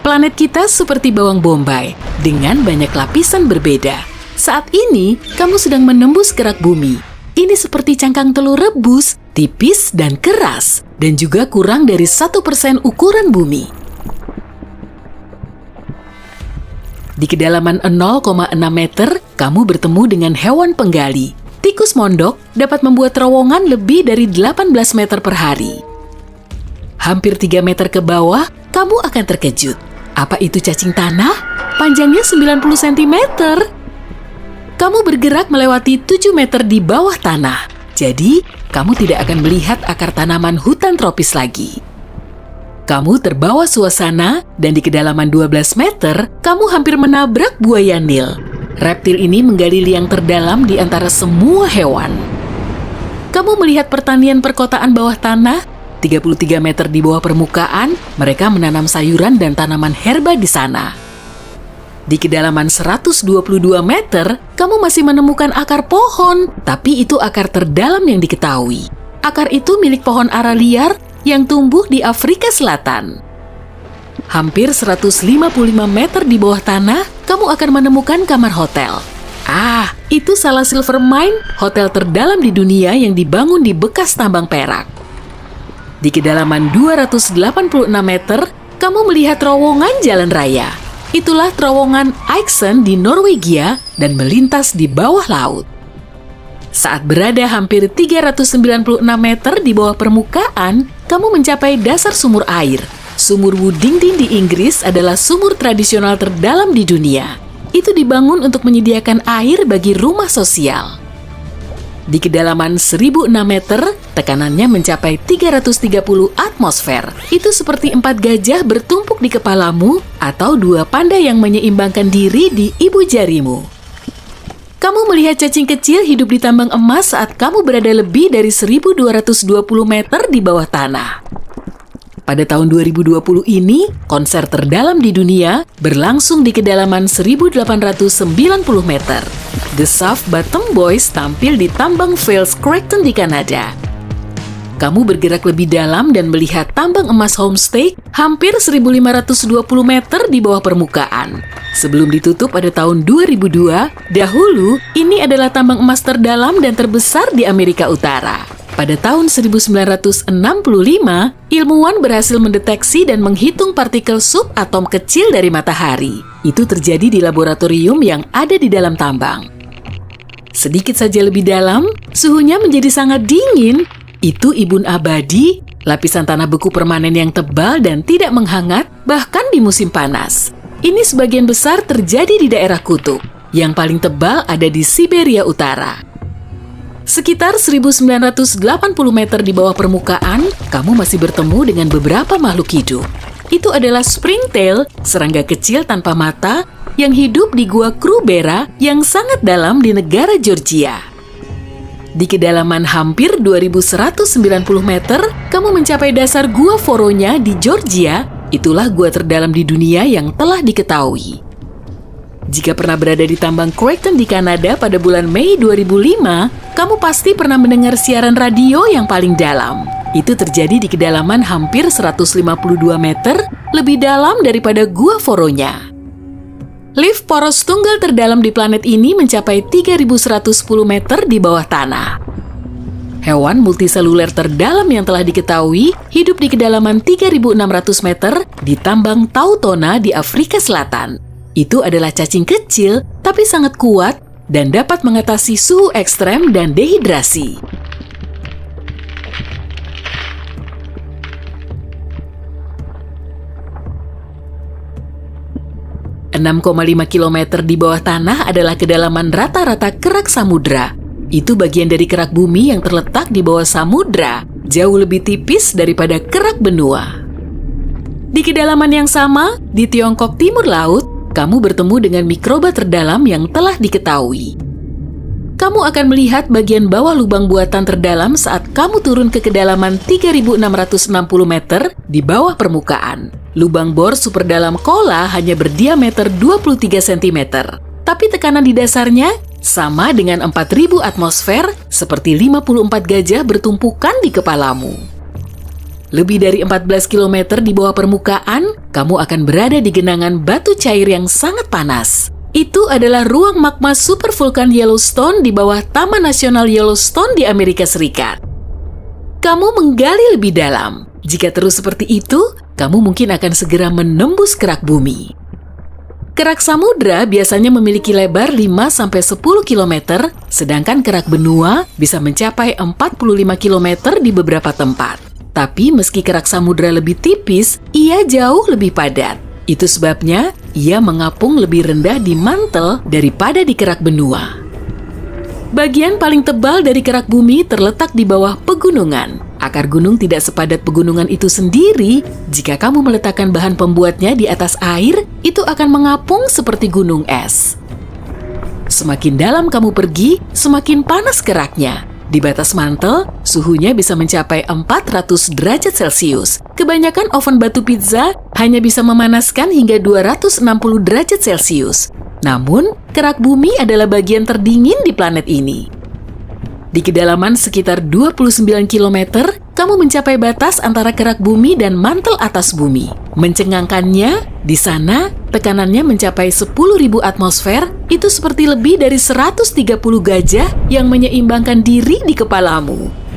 Planet kita seperti bawang bombay, dengan banyak lapisan berbeda. Saat ini, kamu sedang menembus kerak bumi. Ini seperti cangkang telur rebus, tipis dan keras, dan juga kurang dari 1% ukuran bumi. Di kedalaman 0,6 meter, kamu bertemu dengan hewan penggali. Tikus mondok dapat membuat terowongan lebih dari 18 meter per hari. Hampir 3 meter ke bawah, kamu akan terkejut. Apa itu cacing tanah? Panjangnya 90 cm. Kamu bergerak melewati 7 meter di bawah tanah. Jadi, kamu tidak akan melihat akar tanaman hutan tropis lagi. Kamu terbawa suasana, dan di kedalaman 12 meter, kamu hampir menabrak buaya Nil. Reptil ini menggali liang terdalam di antara semua hewan. Kamu melihat pertanian perkotaan bawah tanah, 33 meter di bawah permukaan, mereka menanam sayuran dan tanaman herba di sana. Di kedalaman 122 meter, kamu masih menemukan akar pohon, tapi itu akar terdalam yang diketahui. Akar itu milik pohon ara liar yang tumbuh di Afrika Selatan. Hampir 155 meter di bawah tanah, kamu akan menemukan kamar hotel. Itu salah silver mine, hotel terdalam di dunia yang dibangun di bekas tambang perak. Di kedalaman 286 meter, kamu melihat terowongan jalan raya. Itulah terowongan Eiksund di Norwegia dan melintas di bawah laut. Saat berada hampir 396 meter di bawah permukaan, kamu mencapai dasar sumur air. Sumur Woodington di Inggris adalah sumur tradisional terdalam di dunia. Itu dibangun untuk menyediakan air bagi rumah sosial. Di kedalaman 1006 meter, tekanannya mencapai 330 atmosfer. Itu seperti 4 gajah bertumpuk di kepalamu atau 2 panda yang menyeimbangkan diri di ibu jarimu. Kamu melihat cacing kecil hidup di tambang emas saat kamu berada lebih dari 1220 meter di bawah tanah. Pada tahun 2020 ini, konser terdalam di dunia berlangsung di kedalaman 1890 meter. The Soft Bottom Boys tampil di tambang Fales Creighton di Kanada. Kamu bergerak lebih dalam dan melihat tambang emas Homestake hampir 1520 meter di bawah permukaan. Sebelum ditutup pada tahun 2002, dahulu ini adalah tambang emas terdalam dan terbesar di Amerika Utara. Pada tahun 1965, ilmuwan berhasil mendeteksi dan menghitung partikel subatom kecil dari matahari. Itu terjadi di laboratorium yang ada di dalam tambang. Sedikit saja lebih dalam, suhunya menjadi sangat dingin. Itu ibun abadi, lapisan tanah beku permanen yang tebal dan tidak menghangat, bahkan di musim panas. Ini sebagian besar terjadi di daerah kutub. Yang paling tebal ada di Siberia Utara. Sekitar 1980 meter di bawah permukaan, kamu masih bertemu dengan beberapa makhluk hidup. Itu adalah springtail, serangga kecil tanpa mata, yang hidup di gua Krubera yang sangat dalam di negara Georgia. Di kedalaman hampir 2190 meter, kamu mencapai dasar gua Voronya di Georgia. Itulah gua terdalam di dunia yang telah diketahui. Jika pernah berada di tambang Creighton di Kanada pada bulan Mei 2005, kamu pasti pernah mendengar siaran radio yang paling dalam. Itu terjadi di kedalaman hampir 152 meter, lebih dalam daripada gua Voronya. Lift poros tunggal terdalam di planet ini mencapai 3110 meter di bawah tanah. Hewan multiseluler terdalam yang telah diketahui hidup di kedalaman 3600 meter di tambang Tautona di Afrika Selatan. Itu adalah cacing kecil, tapi sangat kuat dan dapat mengatasi suhu ekstrem dan dehidrasi. ...6,5 km di bawah tanah adalah kedalaman rata-rata kerak samudra. Itu bagian dari kerak bumi yang terletak di bawah samudra, jauh lebih tipis daripada kerak benua. Di kedalaman yang sama, di Tiongkok Timur Laut, kamu bertemu dengan mikroba terdalam yang telah diketahui. Kamu akan melihat bagian bawah lubang buatan terdalam saat kamu turun ke kedalaman 3.660 meter di bawah permukaan. Lubang bor super dalam Kola hanya berdiameter 23 cm, tapi tekanan di dasarnya sama dengan 4.000 atmosfer, seperti 54 gajah bertumpukan di kepalamu. Lebih dari 14 km di bawah permukaan, kamu akan berada di genangan batu cair yang sangat panas. Itu adalah ruang magma supervulkan Yellowstone di bawah Taman Nasional Yellowstone di Amerika Serikat. Kamu menggali lebih dalam. Jika terus seperti itu, kamu mungkin akan segera menembus kerak bumi. Kerak samudra biasanya memiliki lebar 5-10 km, sedangkan kerak benua bisa mencapai 45 km di beberapa tempat. Tapi meski kerak samudra lebih tipis, ia jauh lebih padat. Itu sebabnya ia mengapung lebih rendah di mantel daripada di kerak benua. Bagian paling tebal dari kerak bumi terletak di bawah pegunungan. Akar gunung tidak sepadat pegunungan itu sendiri. Jika kamu meletakkan bahan pembuatnya di atas air, itu akan mengapung seperti gunung es. Semakin dalam kamu pergi, semakin panas keraknya. Di batas mantel, suhunya bisa mencapai 400 derajat Celcius. Kebanyakan oven batu pizza hanya bisa memanaskan hingga 260 derajat Celcius. Namun, kerak bumi adalah bagian terdingin di planet ini. Di kedalaman sekitar 29 km, kamu mencapai batas antara kerak bumi dan mantel atas bumi. Mencengangkannya, di sana tekanannya mencapai 10.000 atmosfer, itu seperti lebih dari 130 gajah yang menyeimbangkan diri di kepalamu.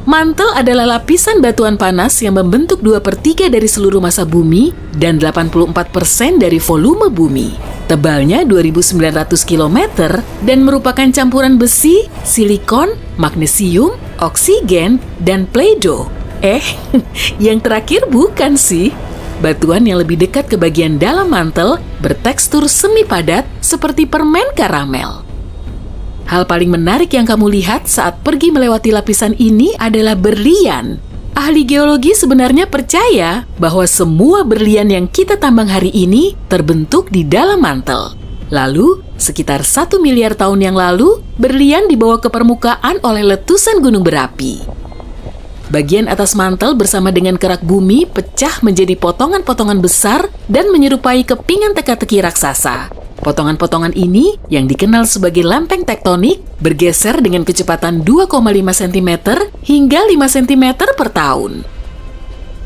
Mantel adalah lapisan batuan panas yang membentuk 2/3 dari seluruh massa bumi dan 84% dari volume bumi. Tebalnya 2.900 km dan merupakan campuran besi, silikon, magnesium, oksigen, dan Play-Doh. Yang terakhir bukan sih. Batuan yang lebih dekat ke bagian dalam mantel bertekstur semi padat seperti permen karamel. Hal paling menarik yang kamu lihat saat pergi melewati lapisan ini adalah berlian. Ahli geologi sebenarnya percaya bahwa semua berlian yang kita tambang hari ini terbentuk di dalam mantel. Lalu, sekitar 1 miliar tahun yang lalu, berlian dibawa ke permukaan oleh letusan gunung berapi. Bagian atas mantel bersama dengan kerak bumi pecah menjadi potongan-potongan besar dan menyerupai kepingan teka-teki raksasa. Potongan-potongan ini, yang dikenal sebagai lempeng tektonik, bergeser dengan kecepatan 2,5 cm hingga 5 cm per tahun.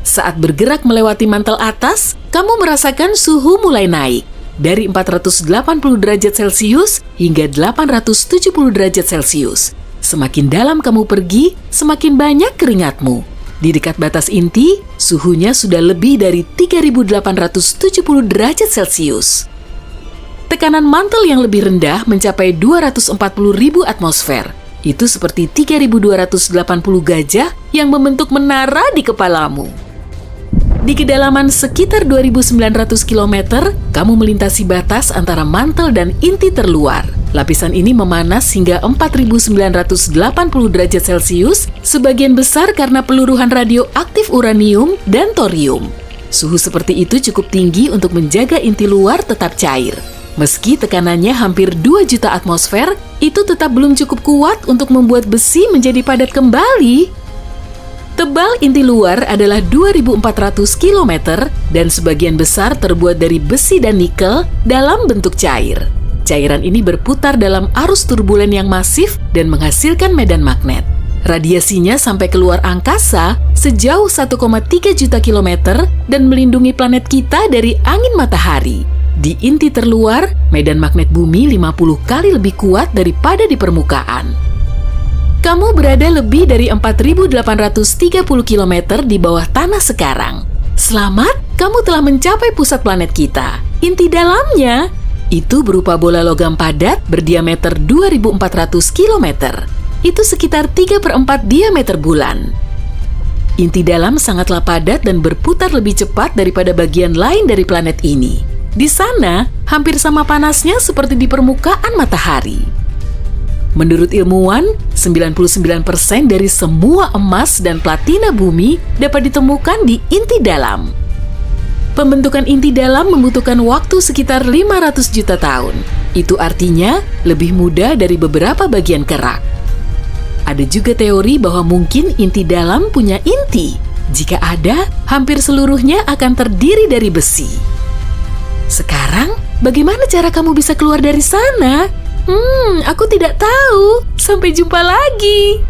Saat bergerak melewati mantel atas, kamu merasakan suhu mulai naik, dari 480 derajat Celcius hingga 870 derajat Celcius. Semakin dalam kamu pergi, semakin banyak keringatmu. Di dekat batas inti, suhunya sudah lebih dari 3.870 derajat Celcius. Tekanan mantel yang lebih rendah mencapai 240.000 atmosfer. Itu seperti 3.280 gajah yang membentuk menara di kepalamu. Di kedalaman sekitar 2.900 km, kamu melintasi batas antara mantel dan inti terluar. Lapisan ini memanas hingga 4.980 derajat Celcius, sebagian besar karena peluruhan radioaktif uranium dan thorium. Suhu seperti itu cukup tinggi untuk menjaga inti luar tetap cair. Meski tekanannya hampir 2 juta atmosfer, itu tetap belum cukup kuat untuk membuat besi menjadi padat kembali. Tebal inti luar adalah 2.400 km dan sebagian besar terbuat dari besi dan nikel dalam bentuk cair. Cairan ini berputar dalam arus turbulen yang masif dan menghasilkan medan magnet. Radiasinya sampai keluar angkasa sejauh 1,3 juta kilometer dan melindungi planet kita dari angin matahari. Di inti terluar, medan magnet bumi 50 kali lebih kuat daripada di permukaan. Kamu berada lebih dari 4.830 km di bawah tanah sekarang. Selamat, kamu telah mencapai pusat planet kita. Inti dalamnya, itu berupa bola logam padat berdiameter 2.400 km. Itu sekitar 3/4 diameter bulan. Inti dalam sangatlah padat dan berputar lebih cepat daripada bagian lain dari planet ini. Di sana, hampir sama panasnya seperti di permukaan matahari. Menurut ilmuwan, 99% dari semua emas dan platina bumi dapat ditemukan di inti dalam. Pembentukan inti dalam membutuhkan waktu sekitar 500 juta tahun. Itu artinya lebih mudah dari beberapa bagian kerak. Ada juga teori bahwa mungkin inti dalam punya inti. Jika ada, hampir seluruhnya akan terdiri dari besi. Sekarang, bagaimana cara kamu bisa keluar dari sana? Aku tidak tahu. Sampai jumpa lagi.